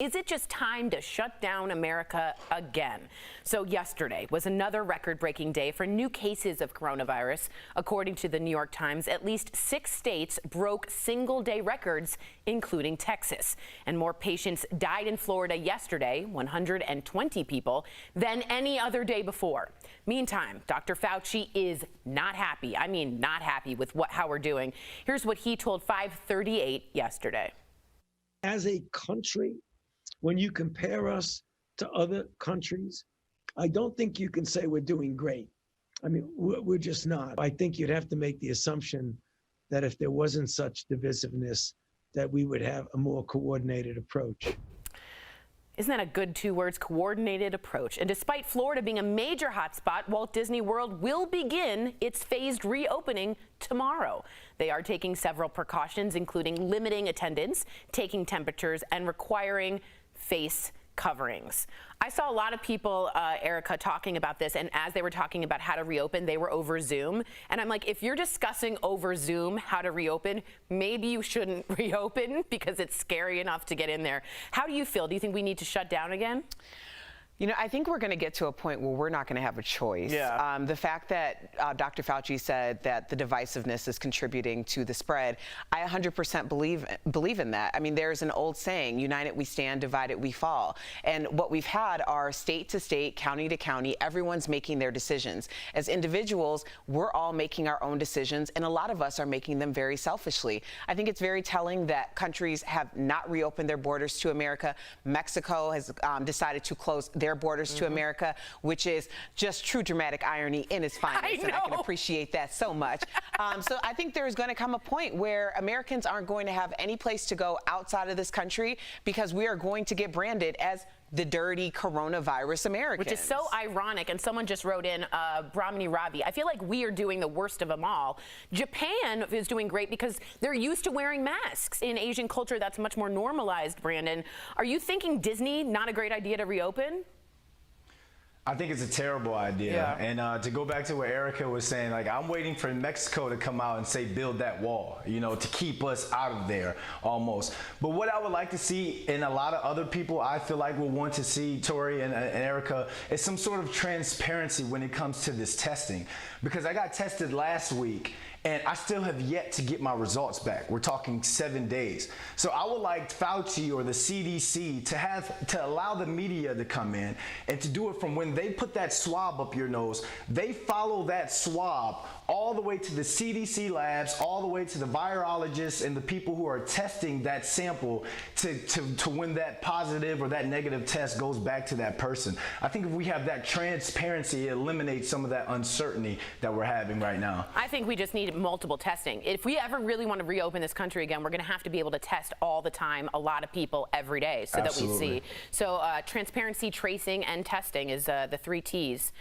Is it just time to shut down America again? So yesterday was another record-breaking day for new cases of coronavirus. According to the New York Times, at least 6 states broke single-day records, including Texas. And more patients died in Florida yesterday, 120 people, than any other day before. Meantime, Dr. Fauci is not happy. I mean, not happy with how we're doing. Here's what he told FiveThirtyEight yesterday. As a country, when you compare us to other countries, I don't think you can say we're doing great. I mean, we're just not. I think you'd have to make the assumption that if there wasn't such divisiveness, that we would have a more coordinated approach. Isn't that a good 2 words, coordinated approach? And despite Florida being a major hotspot, Walt Disney World will begin its phased reopening tomorrow. They are taking several precautions, including limiting attendance, taking temperatures, and requiring face coverings. I saw a lot of people, Erica, talking about this, and as they were talking about how to reopen, they were over Zoom. And I'm like, if you're discussing over Zoom how to reopen, maybe you shouldn't reopen because it's scary enough to get in there. How do you feel? Do you think we need to shut down again? You know, I think we're going to get to a point where we're not going to have a choice. Yeah. The fact that Dr. Fauci said that the divisiveness is contributing to the spread, I 100% believe in that. I mean, there's an old saying, united we stand, divided we fall. And what we've had are state to state, county to county, everyone's making their decisions. As individuals, we're all making our own decisions, and a lot of us are making them very selfishly. I think it's very telling that countries have not reopened their borders to America. Mexico has decided to close their borders to America, which is just true dramatic irony in its finest, and I can appreciate that so much. So I think there's going to come a point where Americans aren't going to have any place to go outside of this country because we are going to get branded as the dirty coronavirus Americans. Which is so ironic, and someone just wrote in, Brahmini Ravi, I feel like we are doing the worst of them all. Japan is doing great because they're used to wearing masks. In Asian culture, that's much more normalized, Brandon. Are you thinking Disney, not a great idea to reopen? I think it's a terrible idea. Yeah. And to go back to what Erica was saying, like, I'm waiting for Mexico to come out and say, build that wall, you know, to keep us out of there almost. But what I would like to see, and a lot of other people I feel like will want to see, Tori and Erica, is some sort of transparency when it comes to this testing. Because I got tested last week, and I still have yet to get my results back. We're talking 7 days. So I would like Fauci or the CDC to allow the media to come in and to do it from when they put that swab up your nose. They follow that swab all the way to the CDC labs, all the way to the virologists and the people who are testing that sample to when that positive or that negative test goes back to that person. I think if we have that transparency, it eliminates some of that uncertainty that we're having right now. I think we just need multiple testing. If we ever really want to reopen this country again, we're going to have to be able to test all the time, a lot of people every day, so Absolutely. that we see. So transparency, tracing, and testing is the 3 T's.